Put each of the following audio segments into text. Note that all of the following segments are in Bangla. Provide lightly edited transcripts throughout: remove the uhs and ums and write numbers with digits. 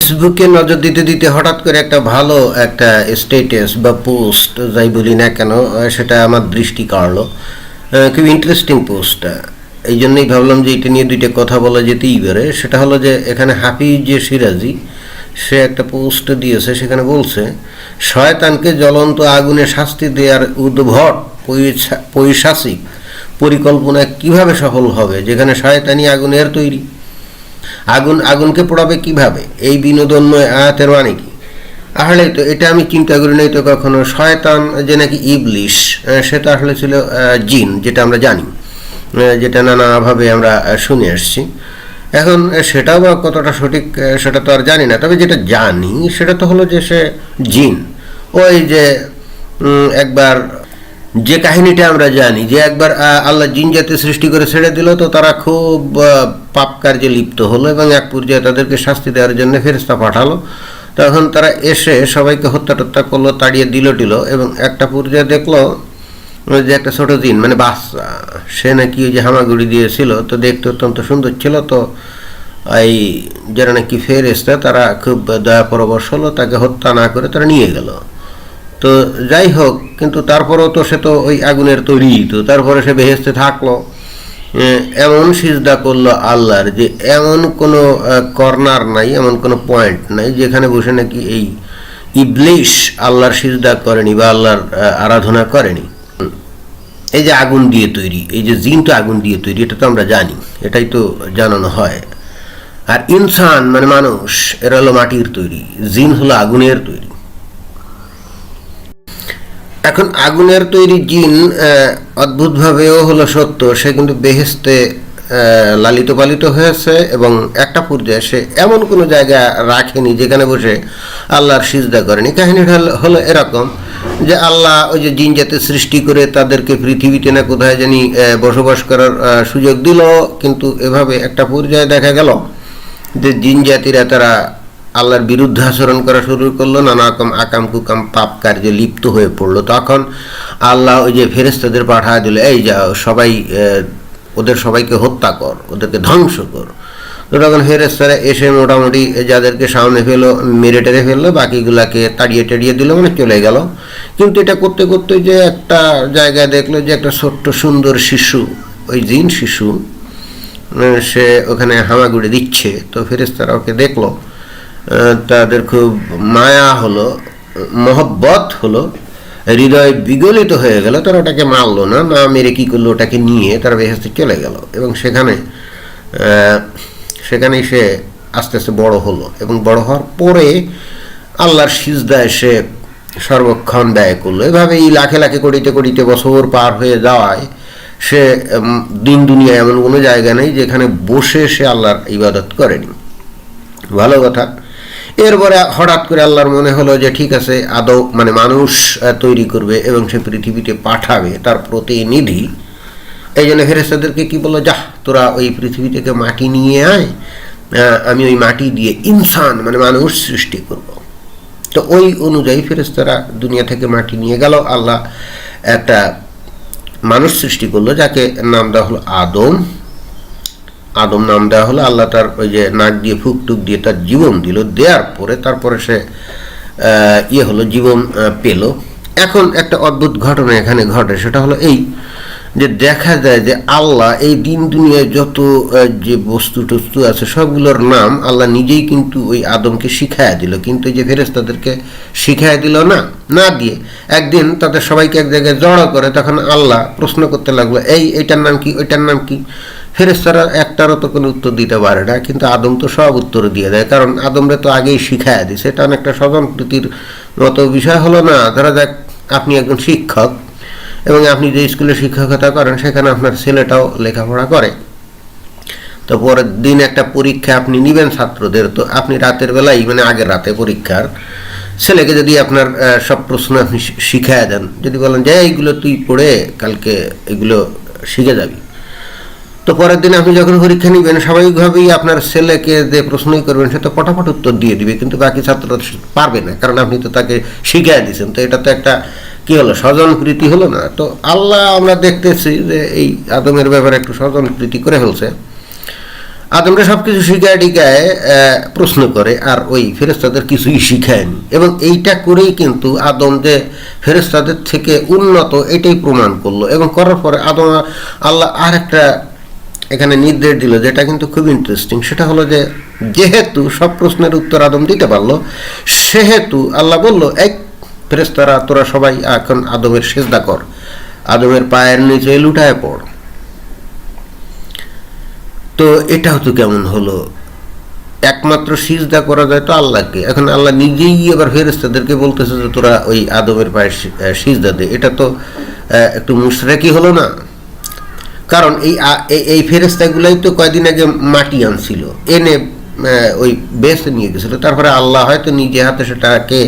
ফেসবুকে নজর দিতে দিতে হঠাৎ করে একটা ভালো একটা স্ট্যাটাস বা পোস্ট যাই বলি না কেন, সেটা আমার দৃষ্টি কাড়লো। খুব ইন্টারেস্টিং পোস্টটা। এই জন্যই ভাবলাম যে এটা নিয়ে দুইটা কথা বলা যেতেই পারে। সেটা হলো যে এখানে হাফিজ যে সিরাজি, সে একটা পোস্ট দিয়েছে, সেখানে বলছে শয়তানকে জ্বলন্ত আগুনে শাস্তি দেওয়ার উদ্ভট পৈশাচিক পরিকল্পনা কিভাবে সফল হবে, যেখানে শয়তানি আগুনের তৈরি। আগুনকে পোড়াবে কিভাবে? এই বিনোদনময় আয়াতের মানে কি? আসলে তো এটা আমি চিন্তা করি নাই তো কখনো। শয়তান যে নাকি ইবলিশ, সেটা আসলে ছিল জিন, যেটা আমরা জানি, যেটা নানাভাবে আমরা শুনে আসছি। এখন সেটাও বা কতটা সঠিক সেটা তো আর জানি না, তবে যেটা জানি সেটা তো হলো যে সে জিন। ওই যে একবার যে কাহিনীটা আমরা জানি যে একবার আল্লাহ জিন জাতি সৃষ্টি করে ছেড়ে দিল, তো তারা খুব পাপ কার্যে লিপ্ত হলো এবং এক পর্যায়ে তাদেরকে শাস্তি দেওয়ার জন্য ফেরেশতা পাঠালো। তখন তারা এসে সবাইকে হত্যা করলো, তাড়িয়ে দিল এবং একটা পর্যায়ে দেখলো যে একটা ছোট জিন, মানে বাচ্চা, সে নাকি ওই যে হামাগুড়ি দিয়েছিল, তো দেখতে অত্যন্ত সুন্দর ছিল। তো এই যারা নাকি ফেরেশতা তারা খুব দয়া পরবশ হলো, তাকে হত্যা না করে তারা নিয়ে গেল। তো যাই হোক, কিন্তু তারপরেও তো সে তো ওই আগুনের তৈরি, তো তারপরে সে বেহেশতে থাকলো। এমন সিজদা করলো আল্লাহর যে এমন কোনো কর্নার নাই, এমন কোনো পয়েন্ট নাই যেখানে বসে নাকি এই ইবলিশ আল্লাহর সিজদা করেনি বা আল্লাহর আরাধনা করেনি। এই যে আগুন দিয়ে তৈরি, এই যে জিন তো আগুন দিয়ে তৈরি, এটা তো আমরা জানি, এটাই তো জানানো হয়। আর ইনসান মানে মানুষ, এরা হলো মাটির তৈরি, জিন হলো আগুনের তৈরি। এখন আগুনের তৈরি জিন অদ্ভুতভাবেও হলো সত্য, সে কিন্তু বেহেশতে লালিত পালিত হয়েছে এবং একটা পর্যায়ে সে এমন কোনো জায়গা রাখেনি যেখানে বসে আল্লাহর সিজদা করেনি। কাহিনীটা হলো এরকম যে আল্লাহ ওই যে জিন জাতি সৃষ্টি করে তাদেরকে পৃথিবীতে না কোথায় জানি বসবাস করার সুযোগ দিল, কিন্তু এভাবে একটা পর্যায়ে দেখা গেল যে জিন জাতিরা তারা আল্লাহর বিরুদ্ধে আচরণ করা শুরু করলো, নানা রকম আকাম কুকাম পাপ কার্যে লিপ্ত হয়ে পড়লো। তখন আল্লাহ ওই যে ফেরেশতাদের পাঠায় দিল, এই যাও সবাই ওদের সবাইকে হত্যা কর, ওদেরকে ধ্বংস কর। তো তখন ফেরেশতারা এসে মোটামুটি যাদেরকে সামনে ফেলো মেরে টেরে ফেললো, বাকিগুলাকে তাড়িয়ে দিল, মানে চলে গেল। কিন্তু এটা করতে করতে যে একটা জায়গায় দেখলো যে একটা ছোট্ট সুন্দর শিশু, ওই জিন শিশু, সে ওখানে হামাগুড়ি দিচ্ছে। তো ফেরেশতারা ওকে দেখলো, তাদের খুব মায়া হলো, মহব্বত হলো, হৃদয় বিগলিত হয়ে গেল। তারা ওটাকে মারলো না, মেরে কী করলো, ওটাকে নিয়ে তারা বেহেশতে চলে গেল এবং সেখানেই সে আস্তে আস্তে বড় হলো এবং বড় হওয়ার পরে আল্লাহর সিজদায় সে সর্বক্ষণ ব্যয় করলো। এভাবেই লাখে লাখে করিতে বছর পার হয়ে যাওয়ায় সে দিন দুনিয়ায় এমন কোনো জায়গা নেই যেখানে বসে সে আল্লাহর ইবাদত করেনি। ভালো কথা। এরপরে হঠাৎ করে আল্লাহর মনে হলো যে ঠিক আছে, আদৌ মানে মানুষ তৈরি করবে এবং সে পৃথিবীতে পাঠাবে তার প্রতিনিধি। এই জন্য ফেরেশতাদেরকে কি বললো, যাহ তোরা ওই পৃথিবী থেকে মাটি নিয়ে আয়, আমি ওই মাটি দিয়ে ইনসান মানে মানুষ সৃষ্টি করব। তো ওই অনুযায়ী ফেরেশতারা দুনিয়া থেকে মাটি নিয়ে গেল। আল্লাহ একটা মানুষ সৃষ্টি করলো, যাকে নাম দেওয়া হলো আদম নাম দেওয়া হলো। আল্লাহ তার ওই যে নাক দিয়ে ফুক টুক দিয়ে তার জীবন দিল, দেওয়ার পরে তারপরে সে হলো জীবন পেল। এখন একটা অদ্ভুত ঘটনা এখানে ঘটে, সেটা হলো এই যে দেখা যায় যে আল্লাহ এই দিন দুনিয়ায় যত যে বস্তু টস্তু আছে সবগুলোর নাম আল্লাহ নিজেই কিন্তু ওই আদমকে শিখাইয়া দিল, কিন্তু যে ফেরেশতাদেরকে শিখাইয়া দিল না দিয়ে একদিন তাদের সবাইকে এক জায়গায় জড়ো করে তখন আল্লাহ প্রশ্ন করতে লাগলো, এইটার নাম কি, ওইটার নাম কি। ফেরেশতারা একটারও তো কোনো উত্তর দিতে পারে না, কিন্তু আদম তো সব উত্তর দিয়ে দেয়, কারণ আদমরে তো আগেই শিখাইয়া দিছে। এটা অনেকটা স্বজনপ্রীতির মতো বিষয় হলো না। ধরা যাক আপনি একজন শিক্ষক এবং আপনি যে স্কুলে শিক্ষকতা করেন সেখানে আপনার ছেলেটাও লেখাপড়া করে। তো পরের দিন একটা পরীক্ষা আপনি নেবেন ছাত্রদের, তো আপনি রাতের বেলায় মানে আগের রাতে পরীক্ষার ছেলেকে যদি আপনার সব প্রশ্ন আপনি শিখাইয়া দেন, যদি বলেন যে এইগুলো তুই পড়ে কালকে এগুলো শিখে যাবি, তো পরের দিন আপনি যখন পরীক্ষা নেবেন স্বাভাবিকভাবেই আপনার ছেলেকে যে প্রশ্নই করবেন সে তো পটাপট উত্তর দিয়ে দিবে, কিন্তু বাকি ছাত্ররা পারবে না, কারণ আপনি তো তাকে শিখিয়ে দিয়েছেন। তো এটা তো একটা কি হলো, স্বজন প্রীতি হলো না? তো আল্লাহ আমরা দেখতেছি যে এই আদমের ব্যাপারে একটু স্বজন প্রীতি করে ফেলছে। আদমকে সব কিছু শিখায় টিকায় প্রশ্ন করে, আর ওই ফেরেশতাদের কিছুই শিখায়নি। এবং এইটা করেই কিন্তু আদম যে ফেরেশতাদের থেকে উন্নত এটাই প্রমাণ করলো। এবং করার পরে আদম আল্লাহ আর একটা এখানে নির্দেশ দিল, যেটা কিন্তু খুব ইন্টারেস্টিং। সেটা হলো যে যেহেতু সব প্রশ্নের উত্তর আদম দিতে পারলো, সেহেতু আল্লাহ বলল, এক ফেরেশতারা তোরা সবাই এখন আদমের সিজদা কর, আদমের পায়ের নিচে লুটায় পড়। তো এটাও তো কেমন হলো, একমাত্র সিজদা করা যায় তো আল্লাহকে, এখন আল্লাহ নিজেই আবার ফেরেশতাদেরকে বলতেছে যে তোরা ওই আদমের পায়ের সিজদা দে। এটা তো একটু মুশরিকি হলো না? কারণ এই ফেরেশতাগুলাই তো কয়দিন আগে মাটি আনছিল, এনে ওই বেসে নিয়ে গেছিল, তারপরে আল্লাহ হয়তো নিজে হাতে সেটাকে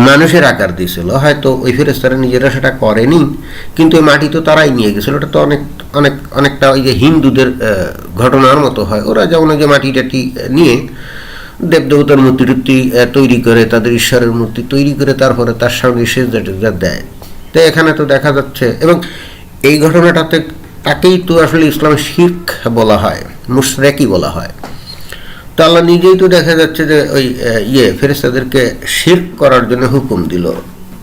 মানুষের আকার দিয়েছিল। হয়তো ওই ফেরেশতারা নিজেরা সেটা করেনি, কিন্তু ওই মাটি তো তারাই নিয়ে গেছিল। ওটা তো অনেকটা ওই যে হিন্দুদের ঘটনার মতো হয়, ওরা যেমন ওই যে মাটি টাটি নিয়ে দেবদেবতার মূর্তি টুর্তি তৈরি করে, তাদের ঈশ্বরের মূর্তি তৈরি করে তারপরে তার সঙ্গে সেজদা টেজদা দেয়। তো এখানে তো দেখা যাচ্ছে, এবং এই ঘটনাটাতে তাকেই তো আসলে ইসলাম শিরক বলা হয়, মুশরিকি বলা হয়। তো আল্লাহ নিজেই তো দেখা যাচ্ছে যে ওই ফেরেশতাদেরকে শিরক করার জন্য হুকুম দিল।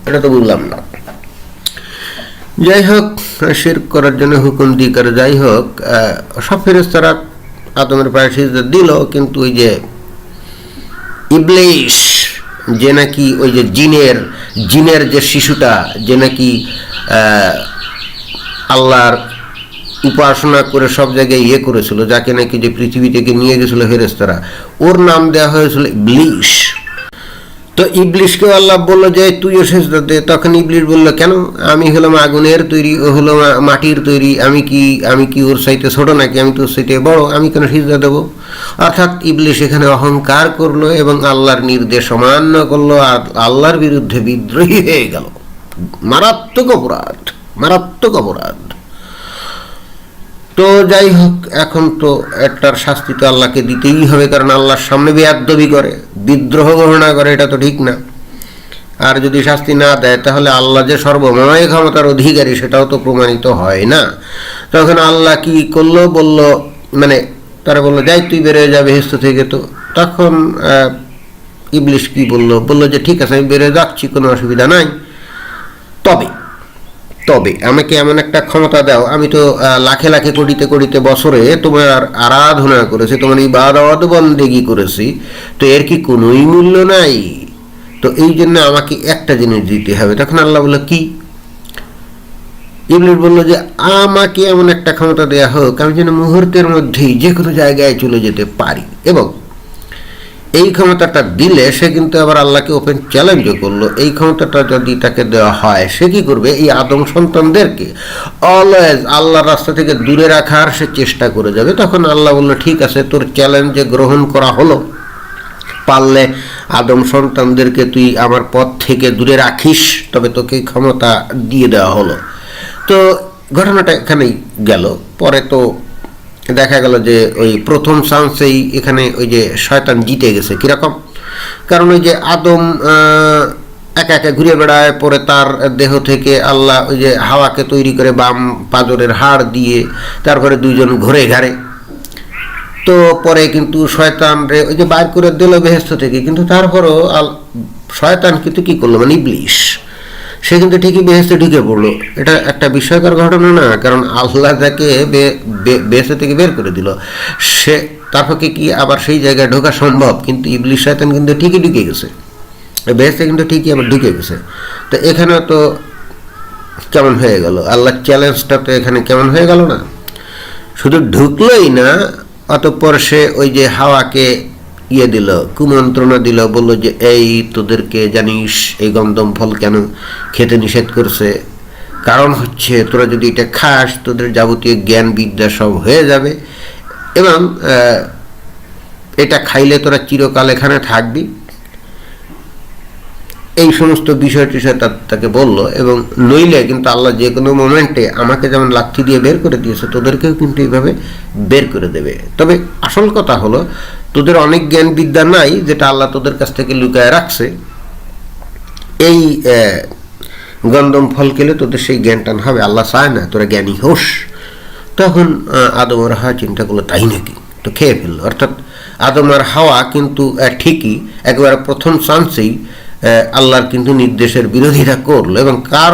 এটা তো বললাম না। যাই হোক, শিরক করার জন্য হুকুম দিই করে, যাই হোক সব ফেরেশতারা আদমের পায়ে সিজদা দিল, কিন্তু ওই যে ইবলিস, যে নাকি ওই যে জিনের যে শিশুটা, যে নাকি আল্লাহর উপাসনা করে সব জায়গায় করেছিল, যাকে নাকি যে পৃথিবী থেকে নিয়ে গেছিল ফেরেশতারা, ওর নাম দেওয়া হয়েছিল ইবলিস। তো ইবলিসকে আল্লাহ বললো যে তুইও সিজদা দে। তখন ইবলিস বললো, কেন? আমি হলাম আগুনের তৈরি, ও হলো মাটির তৈরি, আমি কি ওর সাইতে ছোট নাকি? আমি তোর সাইতে বড়, আমি কেন সিজদা দেবো? অর্থাৎ ইবলিস এখানে অহংকার করলো এবং আল্লাহর নির্দেশ অমান্য করলো, আর আল্লাহর বিরুদ্ধে বিদ্রোহী হয়ে গেল। মারাত্মক অপরাধ। তো যাই হোক, এখন তো একটার শাস্তি তো আল্লাহকে দিতেই হবে, কারণ আল্লাহর সামনে বেয়াদবি করে, বিদ্রোহ ঘোষণা করে, এটা তো ঠিক না। আর যদি শাস্তি না দেয়, তাহলে আল্লাহ যে সর্বময় ক্ষমতার অধিকারী সেটাও তো প্রমাণিত হয় না। তখন আল্লাহ কি করলো? বলল, মানে তারা বললো, যাই তুই বেরোয় যাবে বেহেশত থেকে। তো তখন ইবলিস কি বললো যে ঠিক আছে, আমি বেরোয় যাচ্ছি, কোনো অসুবিধা নাই, তবে আমাকে এমন একটা ক্ষমতা দাও, আমি তো লাখে লাখে কোটিতে বছরে তোমার আরাধনা করেছি, তোমার ইবাদত বন্দেগী করেছি, তো এর কি কোনোই মূল্য নাই? তো এই জন্য আমাকে একটা জিনিস দিতে হবে। তখন আল্লাহ বলল, কি? ইবলিস বলল যে আমাকে এমন একটা ক্ষমতা দেওয়া হোক, আমি যেন মুহূর্তের মধ্যেই যে কোনো জায়গায় চলে যেতে পারি। এবং এই ক্ষমতাটা দিলে সে কিন্তু আবার আল্লাহকে ওপেন চ্যালেঞ্জও করলো, এই ক্ষমতাটা যদি তাকে দেওয়া হয়, সে কি করবে? এই আদম সন্তানদেরকে অলওয়েজ আল্লাহর রাস্তা থেকে দূরে রাখার সে চেষ্টা করে যাবে। তখন আল্লাহ বলল, ঠিক আছে, তোর চ্যালেঞ্জে গ্রহণ করা হলো, পারলে আদম সন্তানদেরকে তুই আমার পথ থেকে দূরে রাখিস, তবে তোকে ক্ষমতা দিয়ে দেওয়া হলো। তো ঘটনাটা এখানেই গেল। পরে তো দেখা গেল যে ওই প্রথম চান্সেই এখানে ওই যে শয়তান জিতে গেছে। কীরকম? কারণ ওই যে আদম একা একা ঘুরে বেড়ায়, পরে তার দেহ থেকে আল্লাহ ওই যে হাওয়াকে তৈরি করে বাম পাজরের হাড় দিয়ে, তারপরে দুইজন ঘুরে ঘাড়ে। তো পরে কিন্তু শয়তান রে ওই যে বাইর করে দিল বেহেশত থেকে, কিন্তু তারপরও শয়তান কিন্তু কী করলো, মানে ইবলিস, সে কিন্তু ঠিকই বেহেশতে ঢুকে পড়লো। এটা একটা বিস্ময়কর ঘটনা না? কারণ আল্লাহ তাকে বেহেশত থেকে বের করে দিল, সে তারপরে কি আবার সেই জায়গায় ঢোকা সম্ভব? কিন্তু ইবলিস শয়তান কিন্তু ঠিকই ঢুকে গেছে, বেহেশতে কিন্তু ঠিকই আবার ঢুকে গেছে। তো এখানে তো কেমন হয়ে গেল আল্লাহর চ্যালেঞ্জটা, তো এখানে কেমন হয়ে গেল না? শুধু ঢুকলোই না, অতঃপর সে ওই যে হাওয়াকে দিল, কুমন্ত্রণা দিল, বলল যে এই তোদেরকে জানিস এই গন্ধম ফল কেন খেতে নিষেধ করছে? কারণ হচ্ছে তোরা যদি এটা খাস, তোদের যাবতীয় জ্ঞান বিদ্যা সব হয়ে যাবে, এবং এটা খাইলে তোরা চিরকাল এখানে থাকবি। এই সমস্ত বিষয় টিষয় তাকে বলল। এবং নইলে কিন্তু আল্লাহ যে কোনো মোমেন্টে আমাকে যেমন লাঠি দিয়ে বের করে দিয়েছে, তোদেরকেও কিন্তু এইভাবে বের করে দেবে। তবে আসল কথা হলো, তোদের অনেক জ্ঞান বিদ্যা নাই, যেটা আল্লাহ তোদের কাছ থেকে লুকায় রাখছে। এই গন্ধম ফল খেলে তোদের সেই জ্ঞানটান হবে। আল্লাহ চায় না তোরা জ্ঞানী হোস। তখন আদম আর হাওয়া চিন্তা করলো, তাই নাকি? তো খেয়ে ফেললো। অর্থাৎ আদম আর হাওয়া কিন্তু ঠিকই একবারে প্রথম চান্সেই আল্লাহর কিন্তু নির্দেশের বিরোধিতা করলো, এবং কার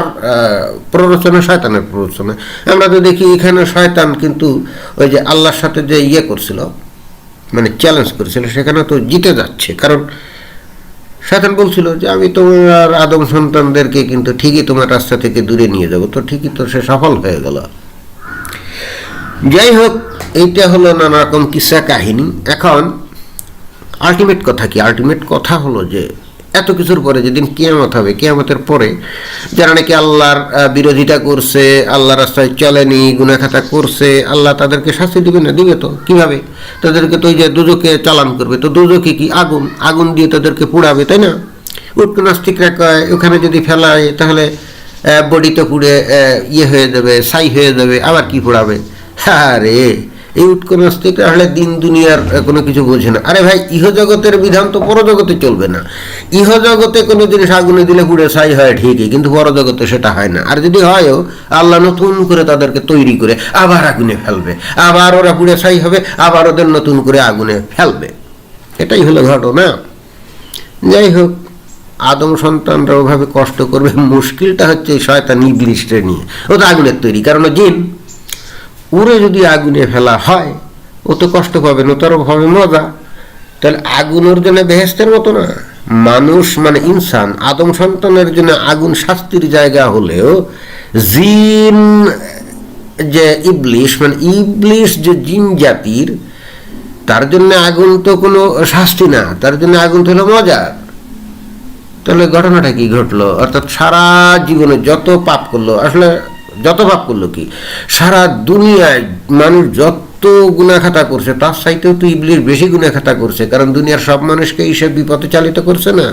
প্ররোচনা? শয়তানের প্ররোচনা। আমরা তো দেখি এখানে শয়তান কিন্তু ওই যে আল্লাহর সাথে যে ইয়ে করছিল, মানে চ্যালেঞ্জ করেছিল, সেখানে তো জিতে যাচ্ছে। কারণ শয়তান বলছিল যে আমি তোমার আদম সন্তানদেরকে কিন্তু ঠিকই তোমার রাস্তা থেকে দূরে নিয়ে যাব, তো ঠিকই তো সে সফল হয়ে গেল। যাই হোক, এইটা হলো নানা রকম কিসা কাহিনী। এখন আলটিমেট কথা কি? আলটিমেট কথা হলো যে এত কিছুর পরে যেদিন কিয়ামত হবে, কিয়ামতের পরে যারা নাকি আল্লাহর বিরোধিতা করছে, আল্লাহ রাস্তায় চলেনি, গুনাহ খাতা করছে, আল্লাহ তাদেরকে শাস্তি দিবে না? দিবে তো। কিভাবে? তাদেরকে তো ওই যে দুজকে চালান করবে। তো দুজকে কি? আগুন, আগুন দিয়ে তাদেরকে পোড়াবে, তাই না? উটকো নাস্তিকরা কয় ওখানে যদি ফেলায় তাহলে বডি তো পুড়ে ইয়ে হয়ে যাবে, ছাই হয়ে যাবে, আবার কি পোড়াবে? আরে এই উটকো নাস্তিকরা হলে দিন দুনিয়ার কোনো কিছু বোঝে না। আরে ভাই, ইহজগতের বিধান তো পরজগতে চলবে না। ইহজগতে কোনো জিনিস আগুনে দিলে পুড়ে ছাই হয় ঠিকই, কিন্তু পরজগতে সেটা হয় না। আর যদি হয়ও, আল্লাহ নতুন করে তাদেরকে তৈরি করে আবার আগুনে ফেলবে, আবার ওরা পুড়ে ছাই হবে, আবার ওদের নতুন করে আগুনে ফেলবে। এটাই হলো ঘটনা। যাই হোক, আদম সন্তানরা ওভাবে কষ্ট করবে। মুশকিলটা হচ্ছে শয়তান ইবলিসকে নিয়ে। ও তো আগুনের তৈরি, কারণ জিন। ওরে যদি আগুনে ফেলা হয়, ও তো কষ্ট পাবে না, তারও হবে মজা। তাহলে আগুন ওর জন্য বেহেস্তের মতো না। মানুষ মানে ইনসান, আদম সন্তানের জন্য আগুন শাস্তির জায়গা হলেও জিন যে ইবলিশ, মানে ইবলিশ যে জিন জাতির, তার জন্য আগুন তো কোনো শাস্তি না, তার জন্য আগুন তো হলো মজা। তাহলে ঘটনাটা কি ঘটলো? অর্থাৎ সারা জীবনে যত পাপ করলো, আসলে যত পাপ করলো কি, সারা দুনিয়ায় মানুষ যত গুনাহখাতা করছে, তার চাইতেও তো ইবলিশ বেশি গুনাহখাতা করছে। কারণ দুনিয়ার সব মানুষকে এই সব বিপথে চালিত করছে না।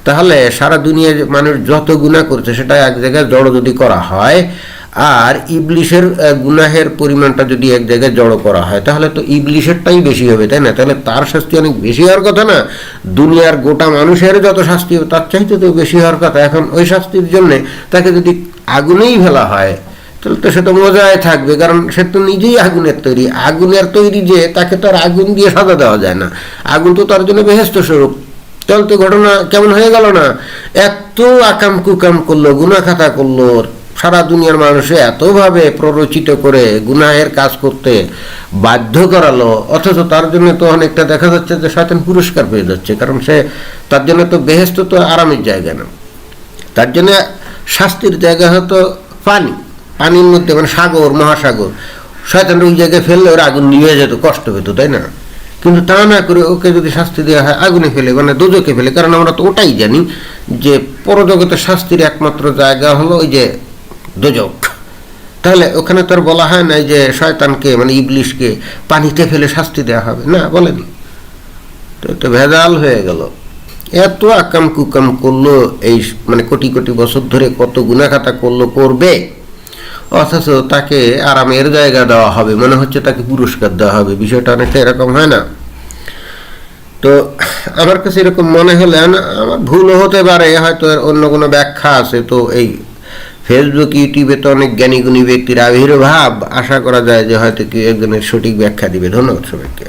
তাহলে সারা দুনিয়ায় মানুষ যত গুনাহ করছে, সেটা এক জায়গায় জড়ো যদি করা হয়, আর ইবলিশের গুনাহের পরিমাণটা যদি এক জায়গায় জড়ো করা হয়, তাহলে তো ইবলিশেরটাই বেশি হবে, তাই না? তাহলে তার শাস্তি অনেক বেশি হওয়ার কথা না? দুনিয়ার গোটা মানুষের যত শাস্তি হবে, তার চাইতে তো বেশি হওয়ার কথা। এখন ওই শাস্তির জন্যে তাকে যদি আগুনেই ফেলা হয়, তাহলে তো সে তো মজায় থাকবে, কারণ সে তো নিজেই আগুনের তৈরি। আগুনের তৈরি যে, তাকে তো আর আগুন দিয়ে সাজা দেওয়া যায় না। আগুন তো তার জন্য বেহেশত স্বরূপ। তাহলে তো ঘটনা কেমন হয়ে গেল না? এত আকাম কুকাম করলো, গুনাহ খাতা করলো, সারা দুনিয়ার মানুষে এতভাবে প্ররোচিত করে গুনাহের কাজ করতে বাধ্য করালো, অথচ তার জন্য তো অনেকটা দেখা যাচ্ছে যে শয়তান পুরস্কার পেয়ে যাচ্ছে। কারণ সে, তার জন্য তো বেহেশত তো আরামের জায়গা না, তার জন্য শাস্তির জায়গা হতো পানি। পানির মধ্যে, মানে সাগর, মহাসাগর। শয়তানটা ওই জায়গায় ফেললে ওরা আগুন নিভে যেত, কষ্ট পেত, তাই না? কিন্তু তা না করে ওকে যদি শাস্তি দেওয়া হয় আগুনে ফেলে, মানে দোজকে ফেলে। কারণ আমরা তো ওটাই জানি যে পরজগতের শাস্তির একমাত্র জায়গা হলো ওই যে দোজক। তাহলে ওখানে তো আর বলা হয় না যে শয়তানকে, মানে ইবলিশকে পানিতে ফেলে শাস্তি দেওয়া হবে, না, বলেনি। তো ভেজাল হয়ে গেল। এত আকাম কুকাম করলো, এই মানে কোটি কোটি বছর ধরে কত গুনাহখাতা করলো, করবে, অথচ তাকে আরামের জায়গা দেওয়া হবে, মনে হচ্ছে তাকে পুরস্কার দেওয়া হবে। বিষয়টা অনেকটা এরকম হয় না? তো আমার কাছে এরকম মনে হলে, আমার ভুলও হতে পারে, হয়তো অন্য কোনো ব্যাখ্যা আছে। তো এই ফেসবুক, ইউটিউবে তো অনেক জ্ঞানী গুণী ব্যক্তির আবির্ভাব, আশা করা যায় যে হয়তো কেউ একজনের সঠিক ব্যাখ্যা দিবে। ধন্যবাদ সবাইকে।